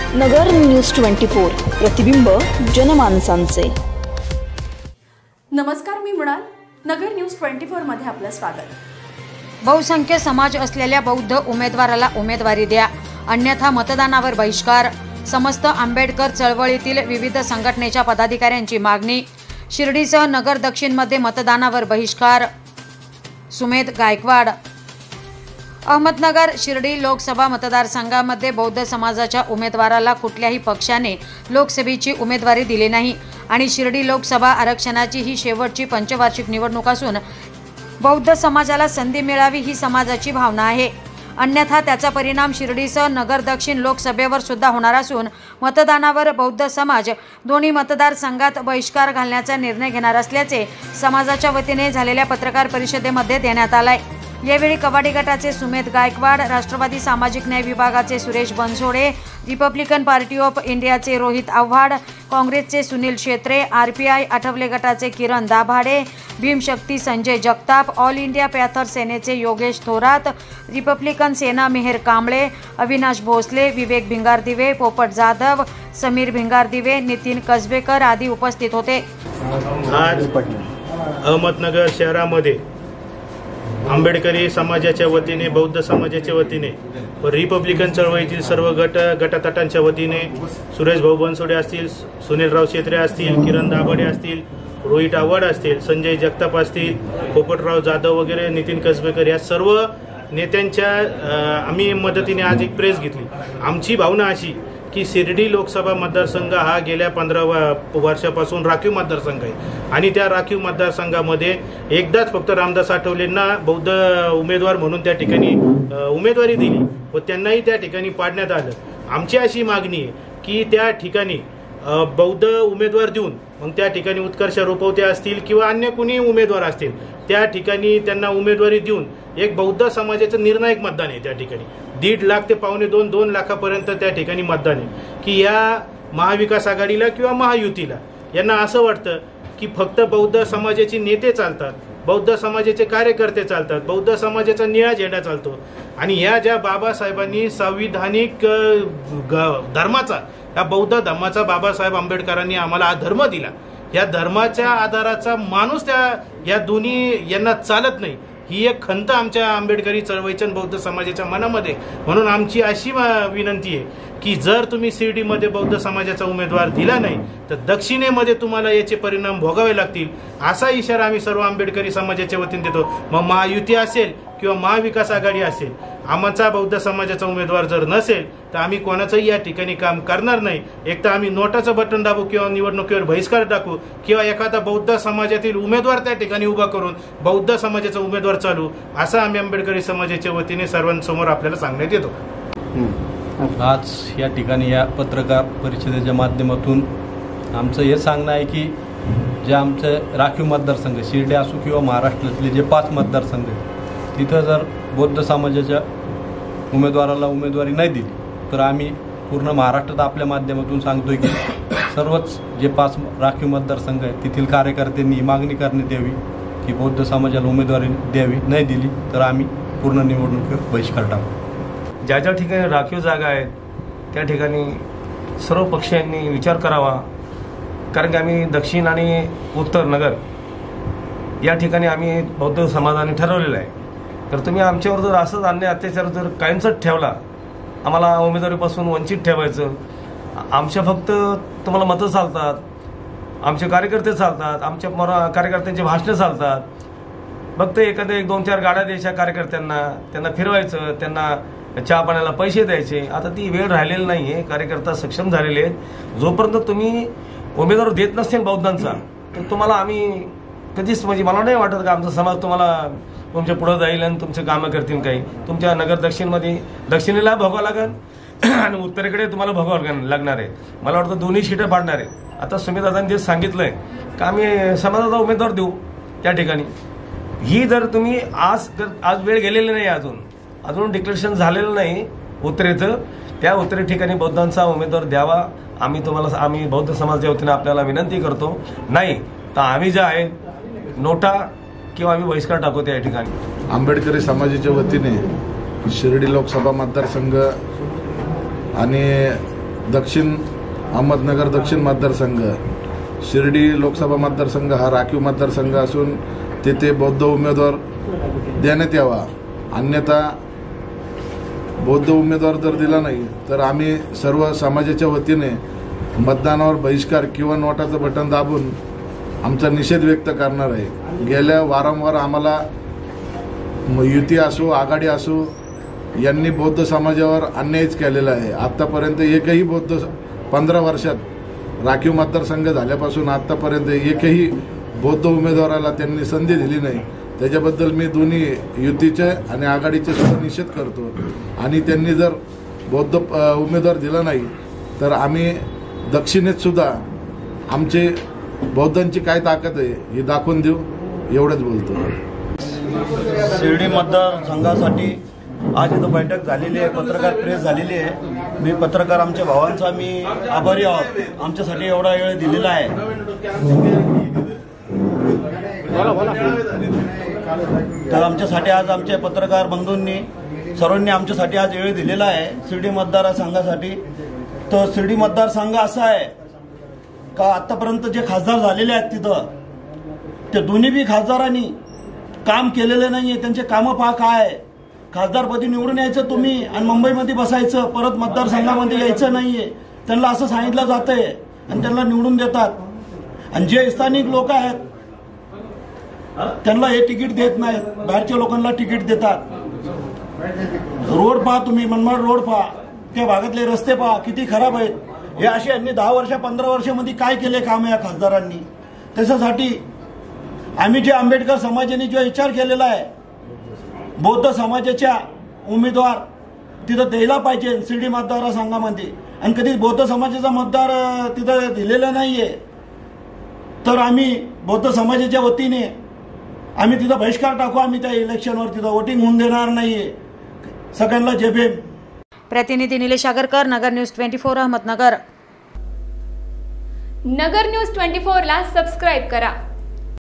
नगर news 24 प्रतिबिंब जनमानसांचे। नमस्कार, मी मृणाल। नगर news 24 मध्ये आपलं स्वागत। बहुसंख्य समाज असलेल्या बौद्ध उमेदवाराला उमेदवारी द्या, अन्यथा मतदानावर बहिष्कार। समस्त आंबेडकर चळवळीतील विविध संघटनेच्या पदाधिकाऱ्यांची मागणी। शिर्डीसह नगर दक्षिणमध्ये मतदानावर बहिष्कार। सुमेध गायकवाड। अहमदनगर शिर्डी लोकसभा मतदारसंघामध्ये बौद्ध समाजाच्या उमेदवाराला कुठल्याही पक्षाने लोकसभेची उमेदवारी दिली नाही आणि शिर्डी लोकसभा आरक्षणाची ही शेवटची पंचवार्षिक निवडणूक असून बौद्ध समाजाला संधी मिळावी ही समाजाची भावना आहे। अन्यथा त्याचा परिणाम शिर्डीसह नगर दक्षिण लोकसभेवर सुद्धा होणार असून मतदानावर बौद्ध समाज दोन्ही मतदारसंघात बहिष्कार घालण्याचा निर्णय घेणार असल्याचे समाजाच्या वतीने झालेल्या पत्रकार परिषदेमध्ये देण्यात आलाय। यावेळी कबाडी गटाचे सुमेध गायकवाड, राष्ट्रवादी सामाजिक न्याय विभागाचे Suresh Bansode, republican party of इंडियाचे रोहित आव्हाड, काँग्रेसचे सुनील शेत्रे, आरपीआय आठवले गटाचे Kiran Dabhade, Bhimshakti Sanjay Jagtap, all India panther सेनेचे योगेश थोरात, रिपब्लिकन सेना मेहर कांबळे, अविनाश भोसले, विवेक भिंगारदिवे, पोपट जाधव, समीर भिंगारदिवे, नितीन कसबेकर आदी उपस्थित होते। आज अहमदनगर शहरामध्ये आंबेडकरी समाजाच्या वतीने, बौद्ध समाजाच्या वतीने व रिपब्लिकन चळवळीतील सर्व गटतटांच्या वतीने सुरेश भाऊ बनसोडे असतील, सुनीलराव शेत्रे असतील, किरण दाभाडे असतील, रोहित आव्हाड असतील, संजय जगताप असतील, पोपटराव जाधव वगैरे, नितीन कसबेकर या सर्व नेत्यांच्या आम्ही मदतीने आज एक प्रेस घेतली। आमची भावना अशी की शिर्डी लोकसभा मतदारसंघ हा गेल्या 15 वर्षापासून राखीव मतदारसंघ आहे आणि त्या राखीव मतदारसंघामध्ये एकदाच फक्त रामदास आठवलेंना बौद्ध उमेदवार म्हणून त्या ठिकाणी उमेदवारी दिली व त्यांनाही त्या ठिकाणी पाडण्यात आलं। आमची अशी मागणी आहे की त्या ठिकाणी बौद्ध उमेदवार देऊन मग त्या ठिकाणी उत्कर्ष रुपवते असतील किंवा अन्य कुणी उमेदवार असतील त्या ठिकाणी त्यांना उमेदवारी देऊन एक बौद्ध समाजाचं निर्णायक मतदान आहे। त्या ठिकाणी 1.5 लाख ते 2.5 लाखापर्यंत त्या ठिकाणी मतदान आहे की या महाविकास आघाडीला किंवा महायुतीला यांना असं वाटतं की फक्त बौद्ध समाजाचे नेते चालतात, बौद्ध समाजाचे कार्यकर्ते चालतात, बौद्ध समाजाचा निळा झेंडा चालतो आणि या ज्या बाबासाहेबांनी संविधानिक धर्माचा, या बौद्ध धर्माचा बाबासाहेब आंबेडकरांनी आम्हाला हा धर्म दिला, या धर्माच्या आधाराचा माणूस या दोन्ही यांना चालत नाही ही एक खंत आमच्या आंबेडकरी चळवळीच्या बौद्ध समाजाच्या मनामध्ये। म्हणून आमची अशी विनंती आहे की जर तुम्ही शिर्डीमध्ये बौद्ध समाजाचा उमेदवार दिला नाही तर दक्षिणेमध्ये तुम्हाला याचे परिणाम भोगावे लागतील असा इशारा आम्ही सर्व आंबेडकरी समाजाच्या वतीने देतो। मग महायुती असेल किंवा महाविकास आघाडी असेल, आमचा बौद्ध समाजाचा उमेदवार जर नसेल तर आम्ही कोणाचंही या ठिकाणी काम करणार नाही। एक तर आम्ही नोटाचं बटन दाबू किंवा निवडणुकीवर बहिष्कार टाकू किंवा एखादा बौद्ध समाजातील उमेदवार त्या ठिकाणी उभा करून बौद्ध समाजाचा उमेदवार चालू असं आम्ही आंबेडकरी समाजाच्या वतीने सर्वांसमोर आपल्याला सांगण्यात येतो। आज या ठिकाणी या पत्रकार परिषदेच्या माध्यमातून आमचं हे सांगणं आहे की जे आमचे राखीव मतदारसंघ शिर्डी असो किंवा महाराष्ट्रातले जे 5 मतदारसंघ आहेत तिथं जर बौद्ध समाजाच्या उमेदवाराला उमेदवारी नाही दिली तर आम्ही पूर्ण महाराष्ट्रात आपल्या माध्यमातून सांगतोय की सर्वच जे 5 राखीव मतदारसंघ आहेत तेथील कार्यकर्त्यांनी मागणी करण्यात यावी की बौद्ध समाजाला उमेदवारी द्यावी, नाही दिली तर आम्ही पूर्ण निवडणुकीवर बहिष्कार टाकू। ज्या ज्या ठिकाणी राखीव जागा आहेत त्या ठिकाणी सर्व पक्षांनी विचार करावा, कारण की आम्ही दक्षिण आणि उत्तर नगर या ठिकाणी आम्ही बौद्ध समाजाने ठरवलेलं आहे। तर तुम्ही आमच्यावर जर असंच अन्याय अत्याचार जर कायमचाच ठेवला, आम्हाला उमेदवारीपासून वंचित ठेवायचं, आमच्या फक्त तुम्हाला मतं चालतात, आमचे कार्यकर्ते चालतात, आमच्या कार्यकर्त्यांची भाषणं चालतात, फक्त एखाद्या 1-2-4 गाड्या द्यायच्या कार्यकर्त्यांना, त्यांना फिरवायचं, त्यांना चहा पाण्याला पैसे द्यायचे। आता ती वेळ राहिलेली नाही आहे, कार्यकर्ता सक्षम झालेले आहेत। जोपर्यंत तुम्ही उमेदवार देत नसतील बौद्धांचा तर तुम्हाला आम्ही कधीच म्हणजे मला नाही वाटत का आमचा समाज तुम्हाला तुमच्या पुढे जाईल आणि तुमचे कामं करतील। काही तुमच्या नगर दक्षिणमध्ये दक्षिणेला भोगावं लागेल आणि उत्तरेकडे तुम्हाला भोगावं लागणार आहे। मला वाटतं दोन्ही सीटं पाडणार आहे। आता सुमितदादांनी जे सांगितलंय का आम्ही समाजाचा उमेदवार देऊ त्या ठिकाणी, ही जर तुम्ही आज वेळ गेलेली नाही, अजून डिक्लेरेशन झालेलं नाही उत्तरेचं, त्या उत्तरे ठिकाणी बौद्धांचा उमेदवार द्यावा। आम्ही बौद्ध समाजाच्या वतीने आपल्याला विनंती करतो, नाही तर आम्ही जे आहे नोटा किंवा आम्ही बहिष्कार टाकू त्या ठिकाणी। आंबेडकरी समाजाच्या वतीने शिर्डी लोकसभा मतदारसंघ आणि दक्षिण अहमदनगर दक्षिण मतदारसंघ शिर्डी लोकसभा मतदारसंघ हा राखीव मतदारसंघ असून तेथे बौद्ध उमेदवार देण्यात यावा, अन्यथा बौद्ध उमेदवार जर दिला नाही तर आम्ही सर्व समाजाच्या वतीने मतदानावर बहिष्कार किंवा नोटाचं बटन दाबून आमचा निषेध व्यक्त करणार आहे। गेल्या वारंवार आम्हाला युती असो आघाडी असो यांनी बौद्ध समाजावर अन्यायच केलेला आहे। आत्तापर्यंत एकही बौद्ध 15 वर्षात राखीव मतदारसंघ झाल्यापासून आत्तापर्यंत एकही बौद्ध उमेदवाराला त्यांनी संधी दिली नाही। त्याच्याबद्दल मी दोन्ही युतीचे आणि आघाडीचे सुद्धा निषेध करतो आणि त्यांनी जर बौद्ध उमेदवार दिला नाही तर आम्ही दक्षिणेत सुद्धा आमचे बौद्धांची काय ताकद आहे हे दाखवून देऊ, एवढंच बोलतो। शिर्डी मतदारसंघासाठी आज इथं बैठक झालेली आहे, पत्रकार प्रेस झालेली आहे। मी पत्रकार आमच्या भावांचा मी आभारी आहोत, आमच्यासाठी एवढा वेळ दिलेला आहे। तर आमच्यासाठी आज आमच्या पत्रकार बंधूंनी सर्वांनी आमच्यासाठी आज वेळ दिलेला आहे शिर्डी मतदारसंघासाठी। तर शिर्डी मतदारसंघ असा आहे का आतापर्यंत जे खासदार झालेले आहेत तिथं ते दोन्ही बी खासदारांनी काम केलेले नाहीये। त्यांचे कामं पहा काय, खासदारपदी निवडून यायचं तुम्ही आणि मुंबईमध्ये बसायचं, परत मतदारसंघामध्ये यायचं नाहीये, त्यांना असं सांगितलं जातंय आणि त्यांना निवडून देतात। आणि जे स्थानिक लोक आहेत त्यांना हे तिकीट देत नाहीत, बाहेरच्या लोकांना तिकीट देतात। रोड पहा तुम्ही, मनमाड रोड पहा, त्या भागातले रस्ते पहा किती खराब आहेत। हे असे यांनी 10 वर्ष 15 वर्षामध्ये काय केले काम या खासदारांनी। त्याच्यासाठी आम्ही जे आंबेडकर समाजाने जो विचार केलेला आहे बौद्ध समाजाच्या उमेदवार तिथं द्यायला पाहिजे शिर्डी मतदारसंघामध्ये, आणि कधी बौद्ध समाजाचा मतदार तिथं दिलेला नाहीये तर आम्ही बौद्ध समाजाच्या वतीने आम्ही तिथं बहिष्कार टाकू। आम्ही त्या इलेक्शनवर तिथं वोटिंग होऊन देणार नाहीये। सगळ्यांना जय भीम। प्रतिनिधी निलेश आगरकर, नगर न्यूज 24 अहमदनगर। नगर न्यूज 24 ला सबस्क्राइब करा।